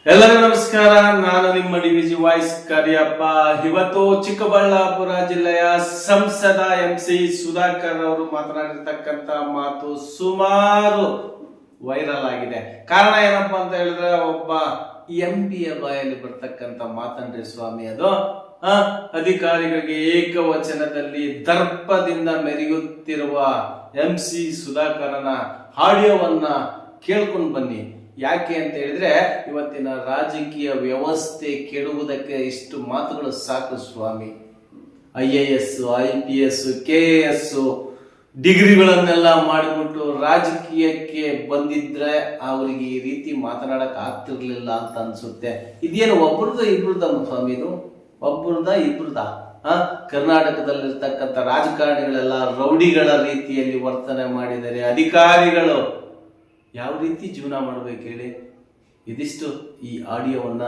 ಎಲ್ಲರಿಗೂ ನಮಸ್ಕಾರ. ನಾನು ನಿಮ್ಮ ಡಿವಿಜಿ ವಾಯ್ಸ್ ಕರಿಯಪ್ಪ. ಇವತ್ತು ಚಿಕ್ಕಬಳ್ಳಾಪುರ ಜಿಲ್ಲೆಯ ಸಂಸದ MC ಸುಧಾಕರ್ ಅವರು ಮಾತನಾಡಿರ್ತಕ್ಕಂತ ಮಾತು ಸುಮಾರು ವೈರಲ್ ಆಗಿದೆ. ಕಾರಣ ಏನಪ್ಪಾ ಅಂತ ಹೇಳಿದ್ರೆ, ಒಬ್ಬ MPಯ ಬಾಯಲ್ಲಿ ಬರ್ತಕ್ಕಂತ ಮಾತನ್ರಿ ಸ್ವಾಮಿ ಅದು. ಅಧಿಕಾರಿಗಳಿಗೆ ಏಕವಚನದಲ್ಲಿ ದರ್ಪದಿಂದ ಮೆರೆಯುತ್ತಿರುವ MC ಸುಧಾಕರನ ಆಡಿಯೋವನ್ನ ಕೇಳ್ಕೊಂಡು ಬನ್ನಿ. ಯಾಕೆ ಅಂತ ಹೇಳಿದ್ರೆ, ಇವತ್ತಿನ ರಾಜಕೀಯ ವ್ಯವಸ್ಥೆ ಕೆಡುವುದಕ್ಕೆ ಇಷ್ಟು ಮಾತುಗಳು ಸಾಕು ಸ್ವಾಮಿ. IAS, IPS, KS ಡಿಗ್ರಿಗಳನ್ನೆಲ್ಲ ಮಾಡಿಬಿಟ್ಟು ರಾಜಕೀಯಕ್ಕೆ ಬಂದಿದ್ರೆ ಅವರಿಗೆ ಈ ರೀತಿ ಮಾತನಾಡಕ್ ಆಗ್ತಿರ್ಲಿಲ್ಲ ಅಂತ ಅನ್ಸುತ್ತೆ. ಇದೇನು ಒಬ್ಬರದ ಇಬ್ರದ ಸ್ವಾಮಿ? ಇದು ಒಬ್ಬರದ ಇಬ್ರದ? ಕರ್ನಾಟಕದಲ್ಲಿರ್ತಕ್ಕಂಥ ರಾಜಕಾರಣಿಗಳೆಲ್ಲ ರೌಡಿಗಳ ರೀತಿಯಲ್ಲಿ ವರ್ತನೆ ಮಾಡಿದ್ದಾರೆ. ಅಧಿಕಾರಿಗಳು ಯಾವ ರೀತಿ ಜೀವನ ಮಾಡ್ಬೇಕು ಹೇಳಿ? ಇದಿಷ್ಟು ಈ ಆಡಿಯೋವನ್ನ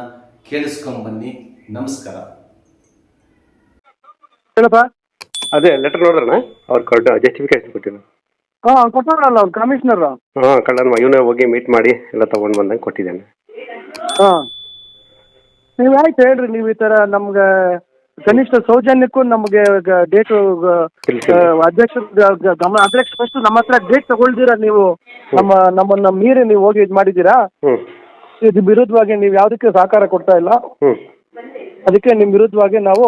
ಕೇಳಿಸ್ಕೊಂಡ್ ಬನ್ನಿ. ನಮಸ್ಕಾರ. ಅದೇ ಲೆಟರ್ ನೋಡ್ರಣ ಅವ್ರು ಜಸ್ಟಿಫಿಕೇಶನ್ ಕೊಟ್ಟಿದ್ರು. ಕೊಟ್ಟಾರಲ್ಲ ಅವ್ರು ಕಮಿಷನರ್. ಕಳ್ಳನ ಇವನೇ ಹೋಗಿ ಮೀಟ್ ಮಾಡಿ ಎಲ್ಲ ತಗೊಂಡ್ ಬಂದಂಗೆ ಕೊಟ್ಟಿದ್ದೇನೆ. ನೀವು ಆಯ್ತು ಹೇಳ್ರಿ. ನೀವು ಈ ತರ ನಮ್ಗೆ ಕನಿಷ್ಠ ಸೌಜನ್ಯಕ್ಕೂ ನಮ್ಗೆ ಡೇಟ್ ಅಧ್ಯಕ್ಷ ಫಸ್ಟ್ ನಮ್ಮ ಹತ್ರ ಡೇಟ್ ತಗೊಳ್ದಿರಾ ನೀವು ನಮ್ಮನ್ನ ಮೀರಿ ನೀವು ಹೋಗಿ ಇದು ಮಾಡಿದ್ದೀರಾ. ಇದು ವಿರುದ್ಧವಾಗಿ ನೀವು ಯಾವ್ದಕ್ಕೆ ಸಹಕಾರ ಕೊಡ್ತಾ ಇಲ್ಲ. ಅದಕ್ಕೆ ನಿಮ್ ವಿರುದ್ಧವಾಗಿ ನಾವು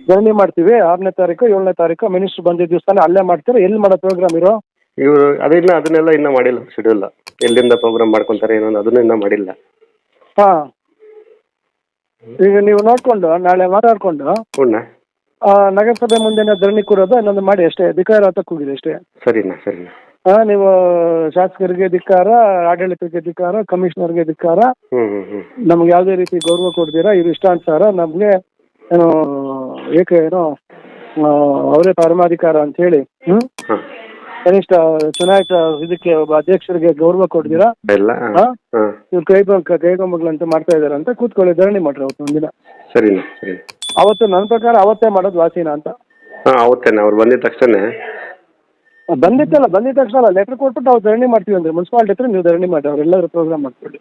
ಧರಣಿ ಮಾಡ್ತೀವಿ. 6ನೇ ತಾರೀಕು 7ನೇ ತಾರೀಕು ಮಿನಿಸ್ಟರ್ ಬಂದಿದ್ದ ದಿವಸನೇ ಅಲ್ಲೇ ಮಾಡ್ತೀರಾ. ಎಲ್ಲಿ ಮಾಡೋ ಪ್ರೋಗ್ರಾಮ್ ಇರೋ? ಇವರು ಅದನ್ನೆಲ್ಲ ಇನ್ನ ಮಾಡಿಲ್ಲ. ಶೆಡ್ಯೂಲ್ ಎಲ್ಲಿಂದ ಪ್ರೋಗ್ರಾಮ್ ಮಾಡ್ಕೊಂತಾರೆ ಏನೋ ಅದನ್ನ ಇನ್ನ ಮಾಡಿಲ್ಲ. ಈಗ ನೀವು ನೋಡ್ಕೊಂಡು ನಾಳೆ ಮಾತಾಡ್ಕೊಂಡು ನಗರಸಭೆ ಮುಂದೆ ಧರಣಿ ಕೂರೋದು ಇನ್ನೊಂದು ಮಾಡಿ ಅಷ್ಟೇ. ಧಿಕ್ಕಾರ ಹತ್ತಕ್ಕೆ ಹೋಗಿದೆ ಅಷ್ಟೇ. ಸರಿನಾ ಸರಿನಾ. ನೀವು ಶಾಸಕರಿಗೆ ಧಿಕ್ಕಾರ, ಆಡಳಿತಕ್ಕೆ ಧಿಕ್ಕಾರ, ಕಮಿಷನರ್ಗೆ ಧಿಕ್ಕಾರ. ನಮ್ಗೆ ಯಾವುದೇ ರೀತಿ ಗೌರವ ಕೊಡ್ತೀರಾ, ಇದು ಇಷ್ಟಾನುಸಾರ ನಮ್ಗೆ ಏನೋ ಏನೋ ಅವರೇ ಪರಮಾಧಿಕಾರ ಅಂತ ಹೇಳಿ ಕನಿಷ್ಠ ಚುನಾಯಿತ ಇದಕ್ಕೆ ಒಬ್ಬ ಅಧ್ಯಕ್ಷರಿಗೆ ಗೌರವ ಕೊಡ್ತೀರಾ, ಇವ್ರು ಕೈಗೊಂಬಗ್ಲಂತ ಮಾಡ್ತಾ ಇದಾರೆ ಅಂತ ಕೂತ್ಕೊಳ್ಳಿ, ಧರಣಿ ಮಾಡ್ರಿ ಅವತ್ತು ಒಂದಿನ. ಸರಿನಾ ಸರಿ. ಅವತ್ತು ನನ್ನ ಪ್ರಕಾರ ಅವತ್ತೇ ಮಾಡೋದು ವಾಸಿನ ಅಂತ. ಅವತ್ತೇನೆ ಅವ್ರು ಬಂದಿದ ತಕ್ಷಣ ಬಂದಿದ ತಕ್ಷಣ ಲೆಟರ್ ಕೊಟ್ಬಿಟ್ಟು ಅವ್ರು ಧರಣಿ ಮಾಡ್ತೀವಿ ಅಂದ್ರೆ ಮುನ್ಸಿಪಾಲಿಟಿ ಹತ್ರ ನೀವು ಧರಣಿ ಮಾಡಿ ಅವ್ರೆಲ್ಲರೂ ಪ್ರೋಗ್ರಾಮ್ ಮಾಡ್ಕೊಳ್ಳಿ.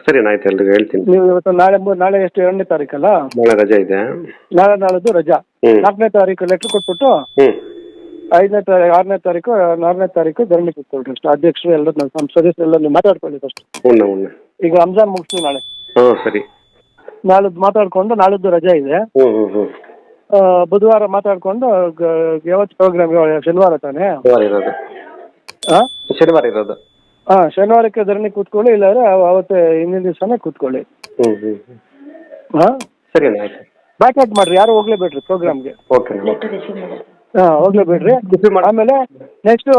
ಸರಿ ಆಯ್ತು, ಎಲ್ರಿಗೂ ಹೇಳ್ತೀನಿ. ನೀವು ಇವತ್ತು ನಾಳೆ ಎಷ್ಟು 2ನೇ ತಾರೀಕಲ್ಲ? ನಾಳೆ ರಜೆ ಇದೆ. ನಾಳೆದು ರಜಾ. 4ನೇ ತಾರೀಕು ಲೆಟರ್ ಕೊಟ್ಬಿಟ್ಟು 5ನೇ ತಾರೀಕು 6ನೇ ತಾರೀಕು ಧರಣಿ ಕೂತ್ಕೊಳ್ರಿ ಅಷ್ಟು. ಅಧ್ಯಕ್ಷರು ಎಲ್ಲ ನಮ್ಮ ಸದಸ್ಯರೆಲ್ಲ ನೀವು ಮಾತಾಡ್ಕೊಳ್ಳಿ ಫಸ್ಟ್. ಈಗ ರಂಜಾನ್ ಮುಗಿಸ್ತೀವಿ ನಾಳೆ. ಸರಿ. ನಾಳಿದ್ದು ಮಾತಾಡ್ಕೊಂಡು, ನಾಳಿದ್ದು ರಜಾ ಇದೆ. ಬುಧವಾರ ಮಾತಾಡ್ಕೊಂಡು ಯಾವತ್ತು ಪ್ರೋಗ್ರಾಮ್? ಶನಿವಾರ ತಾನೇ? ಶನಿವಾರ ಇರೋದು. ಶನಿವಾರಕ್ಕೆ ಧರಣಿ ಕೂತ್ಕೊಳ್ಳಿ, ಇಲ್ಲಾಂದ್ರೆ ಅವತ್ತೇ ಹಿಂದಿನ ದಿವಸನೇ ಕೂತ್ಕೊಳ್ಳಿ. ಸರಿ ಆಯ್ತು. ಬ್ಯಾಕ್ಔಟ್ ಮಾಡ್ರಿ, ಯಾರು ಹೋಗ್ಲೇಬೇಡ್ರಿ ಪ್ರೋಗ್ರಾಮ್ಗೆ. ಹೋಗ್ಲೇಬೇಡ್ರಿ. ಆಮೇಲೆ ನೆಕ್ಸ್ಟ್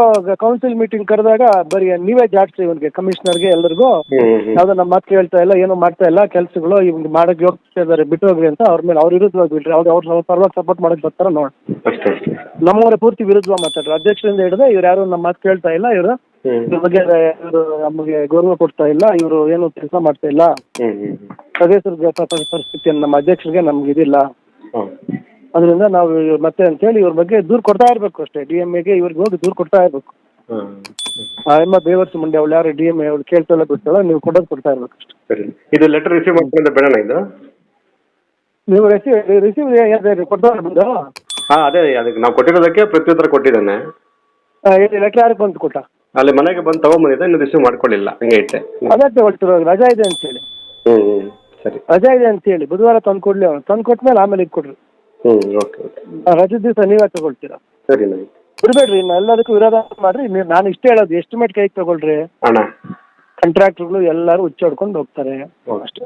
ಕೌನ್ಸಿಲ್ ಮೀಟಿಂಗ್ ಕರೆದಾಗ ಬರೀ ನೀವೇ ಜಾಡ್ಸಿ ಇವನ್ಗೆ, ಕಮಿಷನರ್ಗೆ ಎಲ್ಲರಿಗೂ ಯಾವ್ದೋ ನಮ್ಮ ಮಾತು ಕೇಳ್ತಾ ಇಲ್ಲ, ಏನೋ ಮಾಡ್ತಾ ಇಲ್ಲ ಕೆಲಸಗಳು, ಇವ್ಗೆ ಮಾಡಕ್ ಹೋಗ್ತಾ ಇದಾರೆ, ಬಿಟ್ಟು ಹೋಗ್ರಿ ಅಂತ ಅವ್ರ ಮೇಲೆ ಅವ್ರ ವಿರುದ್ಧವಾಗಿ ಬಿಡ್ರಿ. ಅವ್ರ ಪರವಾಗಿ ಸಪೋರ್ಟ್ ಮಾಡಕ್ ಬರ್ತಾರ ನೋಡಿ. ನಮ್ಮವರೇ ಪೂರ್ತಿ ವಿರುದ್ಧವಾಗಿ ಮಾತಾಡ್ರಿ. ಅಧ್ಯಕ್ಷರಿಂದ ಹಿಡಿದ್ರೆ ಇವ್ರು ಯಾರು ನಮ್ಮ ಮಾತು ಕೇಳ್ತಾ ಇಲ್ಲ, ಇವ್ರ ಬಗ್ಗೆ ಇವರು ನಮಗೆ ಗೌರವ ಕೊಡ್ತಾ ಇಲ್ಲ, ಇವರು ಏನು ಕೆಲಸ ಮಾಡ್ತಾ ಇಲ್ಲ, ಸದಸ್ಯರಿಗೆ ಪರಿಸ್ಥಿತಿಯನ್ನು ನಮ್ಮ ಅಧ್ಯಕ್ಷರಿಗೆ ನಮ್ಗೆ ಇದಿಲ್ಲ, ಅದರಿಂದ ನಾವು ಮತ್ತೆ ಅಂತ ಹೇಳಿ ಇವ್ರ ಬಗ್ಗೆ ದೂರು ಕೊಡ್ತಾ ಇರ್ಬೇಕು ಅಷ್ಟೇ. DMAಗೆ ಇವ್ರಿಗೆ ಹೋಗಿ ದೂರು ಕೊಡ್ತಾ ಇರ್ಬೇಕು. ಬೇವರ್ಸಿ ಮುಂದೆ ಅವಳು ಯಾರು DMA ಅವಳು ಕೇಳ್ತಾಳ ಬಿಡ್ತಾಳ, ನೀವು ಕೊಡ್ತಾ ಇರ್ಬೇಕು ಅಷ್ಟೇ. ಇದು ಲೆಟರ್ ರಿಸೀವ್ ಮಾಡ್ಕೊಂಡು ಬೇಡ ಇದು ನೀವು ರಿಸೀವ್ ಕೊಡ್ತಾರೆ ಬಂದು? ಅದೇ ಅದಕ್ಕೆ ನಾವು ಕೊಟ್ಟಿರೋದಕ್ಕೆ ಪ್ರತ್ಯುತ್ತರ ಕೊಟ್ಟಿದ್ದಾನೆ. ಲೆಟರ್ ಯಾರಿಗೆ ಬಂದು ಕೊಟ್ಟ? ಅಲ್ಲಿ ಮನೆಗೆ ಬಂದು ತಗೊಂಡ್ಬಂದಿದ್ದೆ, ಇನ್ನು ರಿಸೀವ್ ಮಾಡ್ಕೊಳ್ಳಿಲ್ಲ, ಹಂಗೆ ಇಟ್ಟೆ. ಅದೇ ಹೊರಟಿರೋ ರಜಾ ಇದೆ ಅಂತ ಹೇಳಿ. ಸರಿ, ರಜಾ ಇದೆ ಅಂತ ಹೇಳಿ ಬುಧವಾರ ತಂದು ಕೊಡ್ಲಿ. ಅವ್ನು ತಂದು ಕೊಟ್ಮೇಲೆ ಆಮೇಲೆ ಇದು ಕೊಡ್ರಿ. ಓಕೆ. ರಜೆ ದಿವಸ ನೀವೇ ತಗೊಳ್ತೀರಾ? ಸರಿ. ಬಿಡ್ಬೇಡ್ರಿ, ಇನ್ನು ಎಲ್ಲದಕ್ಕೂ ವಿರೋಧ ಮಾಡ್ರಿ. ನಾನು ಇಷ್ಟೇ ಹೇಳೋದು, ಎಸ್ಟಿಮೇಟ್ ಕೈಗೆ ತಗೊಳ್ರಿ. ಅಣ್ಣ ಕಾಂಟ್ರಾಕ್ಟರ್ಗಳು ಎಲ್ಲರೂ ಹುಚ್ಚ ಹೊಡ್ಕೊಂಡು ಹೋಗ್ತಾರೆ ಅಷ್ಟೇ.